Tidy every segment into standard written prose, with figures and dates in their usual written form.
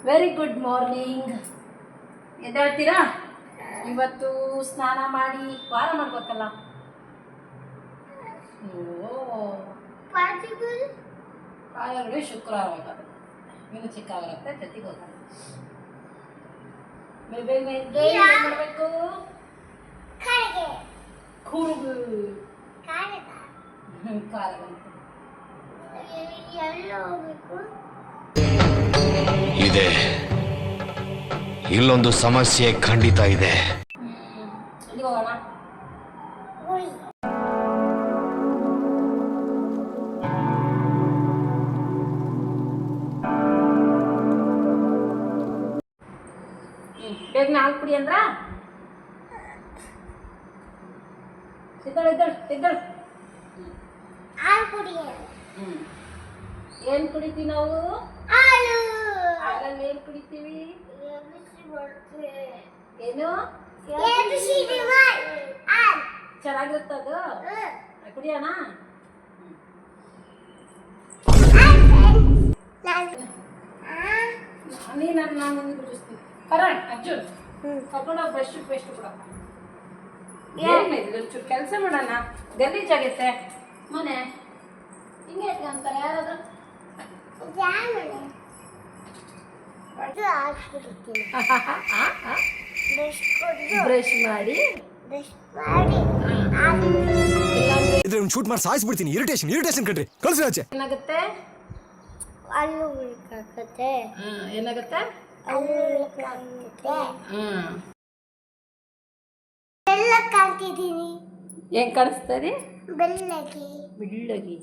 Very good morning. ಎದ್ದೇಳ್ತೀರಾ? ಇವತ್ತು ಸ್ನಾನ ಮಾಡಿ ವಾರ ಮಾಡ್ಬೇಕಲ್ಲ. ಪಾಯಗಳು ಶುಕ್ರವಾರ ಹೋಗೋದು, ಇನ್ನು ಚಿಕ್ಕವಾಗುತ್ತೆ, ಜೊತೆಗೆ ಹೋಗೋದು. ಬೇಗ ಎದ್ದು ಏನು ಮಾಡಬೇಕು? ಕೂರುಗು ಕಾಲ ಇದೆ. ಇಲ್ಲೊಂದು ಸಮಸ್ಯೆ ಖಂಡಿತ ಇದೆ. ಎಲ್ಲಿಗೆ ಹೋಗೋಣ? ಬೇಗನೆ ಹಾಲು ಕುಡಿ ಅಂದ್ರ? ಎದ್ದಳು. ಹಾಲು ಕುಡಿ. ಏನು ಕುಡಿತೀವಿ ನಾವು? ಹಾಲಲ್ಲಿ ಏನು ಕುಡಿತೀವಿ? ಏನು ಚೆನ್ನಾಗಿರ್ತದು, ಕುಡಿಯೋಣ? ನಾನು ಕುಡಿಸ್ತೀನಿ. ಕರಣ್ ಅರ್ಜುನ್ ಕರ್ಕೊಂಡು ಬ್ರಷ್ ಪೇಸ್ಟ್ ಕೊಡಪ್ಪ. ಏನಿದೆ ಒಂಚೂರು ಕೆಲಸ ಮಾಡೋಣ, ಗಲೀಜಾಗೈತೆ ಮನೆ. ಹಿಂಗೆ ಅಂತಾರೆ ಯಾರಾದ್ರು. ಬ್ರಷ್ ಮಾಡಿ ಶೂಟ್ ಮಾಡಿ ಸಾಯಿಸ್ಬಿಡ್ತೀನಿ. ಇರಿಟೇಷನ್ ಕಣ್ರಿ, ಕಳ್ಸಿ ಆಚೆ. ಏನಾಗುತ್ತೆ? ಅಲ್ಲೂ ಉಳಿಕಾಕತ್ತೆ. ಏನಾಗುತ್ತೆ? ಬೆಲ್ಲ ಕಾಣ್ತಿದ್ದೀನಿ. ಏನ್ ಕಾಣಿಸ್ತದೆ? ಬೆಳ್ಳಗೆ ಬಿಳ್ಳಗಿ.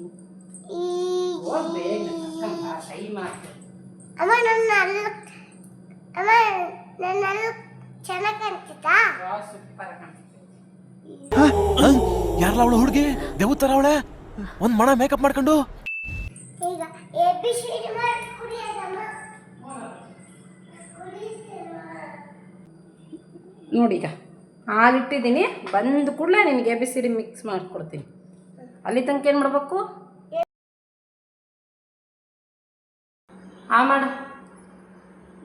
ಅಮ್ಮ ನನ್ನ ಚೆನ್ನಾಗಿ ಕಾಣ್ತಿತ್ತಾ? ಸೂಪರ್ ಕಾಣಿಸ್ತದೆ. ಯಾರಲ್ಲ ಅವಳು ಹುಡುಗಿ? ದೇವತರ ಅವಳೆ, ಒಂದ್ ಮಣ ಮೇಕಪ್ ಮಾಡ್ಕೊಂಡು. ಈಗ ABCD ಮಾಡಿ ಕುಡಿಯೋದಮ್ಮ. ನೋಡಿ, ಈಗ ಹಾಲಿಟ್ಟಿದ್ದೀನಿ, ಬಂದ ಕೂಡಲೇ ನಿನಗೆ ABCD ಮಿಕ್ಸ್ ಮಾಡಿಕೊಡ್ತೀನಿ. ಅಲ್ಲಿ ತನಕ ಏನು ಮಾಡಬೇಕು? ಮಾಡು.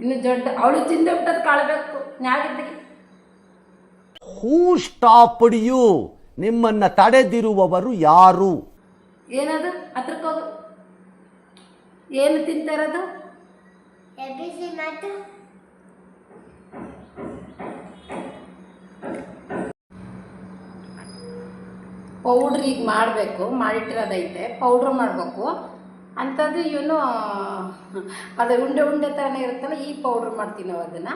ಇನ್ನು ದೊಡ್ಡ ಅವಳು ತಿಂದು ಬಿಟ್ಟದ್ದು ಕಾಳಬೇಕು. ನ್ಯಾಗಿದ್ದಕ್ಕೆ ಹೂ ಸ್ಟಾಪ್ಡ್ ಯು? ನಿಮ್ಮನ್ನ ತಡೆದಿರುವವರು ಯಾರು? ಏನದು? ಹತ್ರಕ್ಕೆ ಹೋಗು. ಏನು ತಿಂತಾ ಇರೋದು? ABC ಮಾತು. ಪೌಡ್ರ್ ಈಗ ಮಾಡಬೇಕು, ಮಾಡಿಟ್ಟಿರೋದೈತೆ, ಪೌಡ್ರ್ ಮಾಡಬೇಕು ಅಂಥದ್ದು. ಇವನು ಅದು ಉಂಡೆ ಥರನೇ ಇರುತ್ತಲ್ಲ, ಈ ಪೌಡ್ರ್ ಮಾಡ್ತೀನಿ ನಾವು ಅದನ್ನು.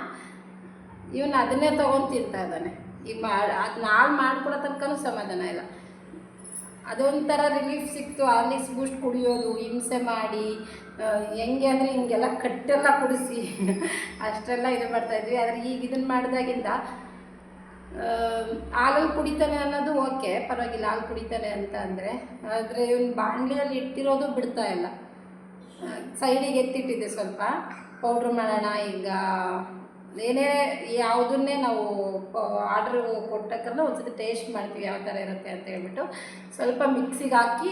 ಇವನು ಅದನ್ನೇ ತೊಗೊಂಡು ತಿಂತಾ ಇದ್ದಾನೆ. ಈಗ ಅದು ನಾಳೆ ಮಾಡ್ಕೊಡೋ ತನಕನೂ ಸಮಾಧಾನ ಇಲ್ಲ. ಅದೊಂಥರ ರಿಲೀಫ್ ಸಿಕ್ತು. ಹಾರ್ಲಿಕ್ಸ್ ಬೂಸ್ಟ್ ಕುಡಿಯೋದು ಹಿಂಸೆ ಮಾಡಿ, ಹೆಂಗೆ ಅಂದರೆ ಹಿಂಗೆಲ್ಲ ಕಟ್ಟೆಲ್ಲ ಕುಡಿಸಿ ಅಷ್ಟೆಲ್ಲ ಇದು ಮಾಡ್ತಾಯಿದ್ವಿ. ಆದರೆ ಈಗ ಇದನ್ನು ಮಾಡಿದಾಗಿಂದ ಹಾಲಲ್ಲಿ ಕುಡಿತಾನೆ ಅನ್ನೋದು ಓಕೆ, ಪರವಾಗಿಲ್ಲ, ಹಾಲು ಕುಡಿತಾನೆ ಅಂತ ಅಂದರೆ. ಆದರೆ ಇವನು ಬಾಣಲೆಯಲ್ಲಿ ಇಟ್ಟಿರೋದು ಬಿಡ್ತಾ ಇಲ್ಲ. ಸೈಡಿಗೆ ಎತ್ತಿಟ್ಟಿದ್ದೆ ಸ್ವಲ್ಪ. ಪೌಡ್ರ್ ಮಾಡೋಣ ಈಗ, ಏನೇ ಯಾವುದನ್ನೇ ನಾವು ಆರ್ಡ್ರ್ ಕೊಟ್ಟಕ್ಕಲ್ಲ ಒಂದ್ಸತಿ ಟೇಸ್ಟ್ ಮಾಡ್ತೀವಿ ಯಾವ ಥರ ಇರುತ್ತೆ ಅಂತ ಹೇಳ್ಬಿಟ್ಟು ಸ್ವಲ್ಪ ಮಿಕ್ಸಿಗೆ ಹಾಕಿ,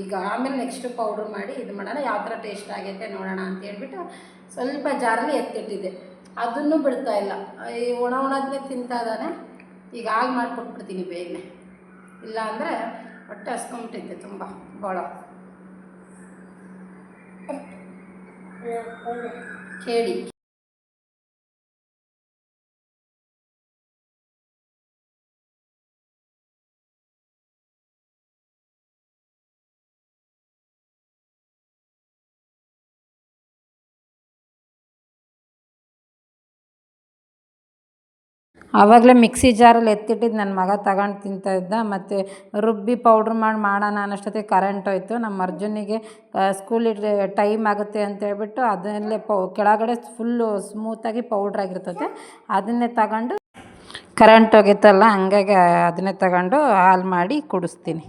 ಈಗ ಆಮೇಲೆ ನೆಕ್ಸ್ಟ್ ಪೌಡ್ರ್ ಮಾಡಿ ಇದು ಮಾಡೋಣ, ಯಾವ ಥರ ಟೇಸ್ಟ್ ಆಗೈತೆ ನೋಡೋಣ ಅಂತ ಹೇಳ್ಬಿಟ್ಟು ಸ್ವಲ್ಪ ಜಾರಲ್ಲಿ ಎತ್ತಿಟ್ಟಿದ್ದೆ. ಅದನ್ನು ಬಿಡ್ತಾ ಇಲ್ಲ, ಈ ಒಣದನ್ನೇ ತಿಂತಾ ಇದ್ದಾನೆ. ಈಗ ಹಾಲು ಮಾಡಿಕೊಟ್ಬಿಡ್ತೀನಿ ಬೇಗನೆ, ಇಲ್ಲ ಅಂದರೆ ಹೊಟ್ಟೆ ಹಸ್ಕೊಂಬಿಟ್ಟಿದ್ದೆ ತುಂಬ ಭಾಳ. ಕೇಳಿ ಆವಾಗಲೇ ಮಿಕ್ಸಿ ಜಾರಲ್ಲಿ ಎತ್ತಿಟ್ಟಿದ್ದು ನನ್ನ ಮಗ ತಗೊಂಡು ತಿಂತಾಯಿದ್ದ. ಮತ್ತು ರುಬ್ಬಿ ಪೌಡ್ರ್ ಮಾಡೋಣ ಅನ್ನೋಷ್ಟೊತ್ತಿಗೆ ಕರೆಂಟ್ ಹೋಯ್ತು. ನಮ್ಮ ಅರ್ಜುನಿಗೆ ಸ್ಕೂಲಿಗೆ ಟೈಮ್ ಆಗುತ್ತೆ ಅಂತೇಳ್ಬಿಟ್ಟು ಅದನ್ನೇ ಕೆಳಗಡೆ ಫುಲ್ಲು ಸ್ಮೂತಾಗಿ ಪೌಡ್ರಾಗಿರ್ತದೆ, ಅದನ್ನೇ ತಗೊಂಡು, ಕರೆಂಟ್ ಹೋಗಿತ್ತಲ್ಲ ಹಂಗಾಗಿ ಅದನ್ನೇ ತಗೊಂಡು ಹಾಲು ಮಾಡಿ ಕುಡಿಸ್ತೀನಿ.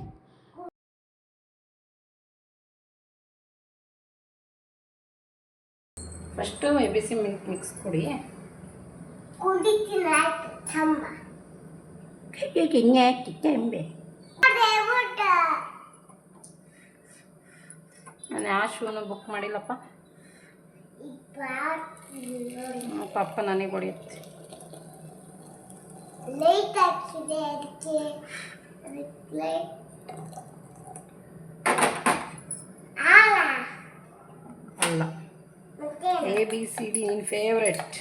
ಫಸ್ಟು ABC ಮಿಕ್ಸ್ ಕುಡಿ. ಕುಡಿತೀನಿ ಆಯ್ತು ತಮ್ಮ. ಹಿಂಗೆ ಕಿಚ್ಚೆಂಬೆ ನಾನು ಯಾವ ಶೂನು ಬುಕ್ ಮಾಡಿಲ್ಲಪ್ಪ. ಈಗ ಪಪ್ಪ ನನಗೆ ಹೊಡೆಯುತ್ತೆ. ಲೈಟ್ ಹಾಕಿದೆ ಅದಕ್ಕೆ ಲೈಟ್ ಅಲ್ಲ, ಮತ್ತೆ ABCD ನಿನ್ನ ಫೇವ್ರೆಟ್.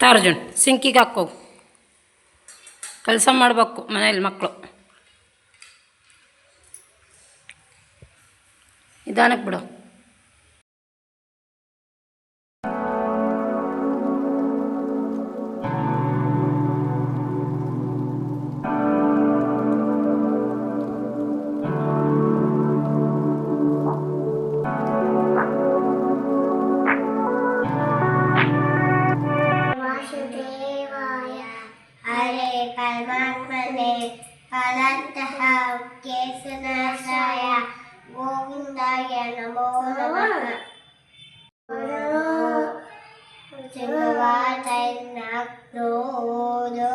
ಅರ್ಜುನ್ ಸಿಂಕಿಗೆ ಹಾಕೋ, ಕೆಲಸ ಮಾಡಬೇಕು ಮನೇಲಿ ಮಕ್ಕಳು. ನಿಧಾನಕ್ಕೆ ಬಿಡು. ವಾಸುದೇವಾಯ ಹರೇ ಪರಮಾತ್ಮನೇ ಪರಂತಃ ಕೇಶನಾಶಾಯ ಗೋವಿಂದಾಯ ನಮೋ ನಮಃ. Singavatayinakrodo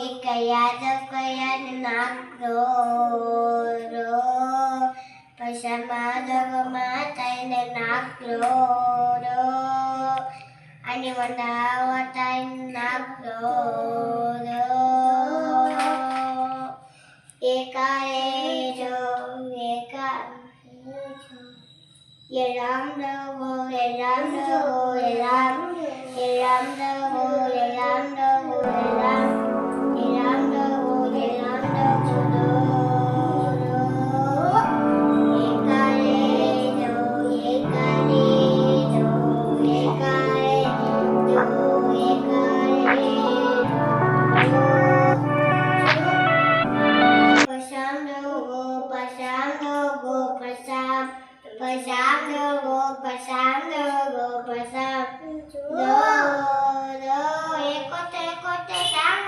ikayadakayanakrodo pasamadagamatayinakrodo animandawatayinakrodo ekarejo Yelam dago, yelam dago, yelam dago, yelam dago, yelam dago, yelam dago, ekarejo, ekarejo, ekarejo, pasam dago, pasam dago, pasam. Pasam do pasam do pasam do ekote sango ekote sango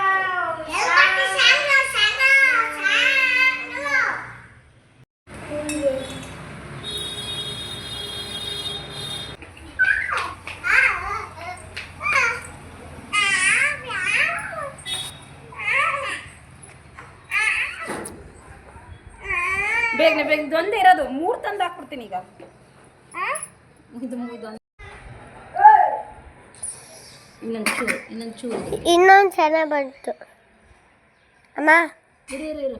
ಬೇಗನೆ ಬೇಗ ಇದೊಂದೇ ಇರೋದು, 3 ತಂದು ಹಾಕ್ಬಿಡ್ತೀನಿ ಈಗ. ಇದು 3 ಇನ್ನೊಂದು ಚೂರು ಇನ್ನೊಂದು ಚೆನ್ನಾಗಿ ಬಂತು ಅಮ್ಮ. ಇರು.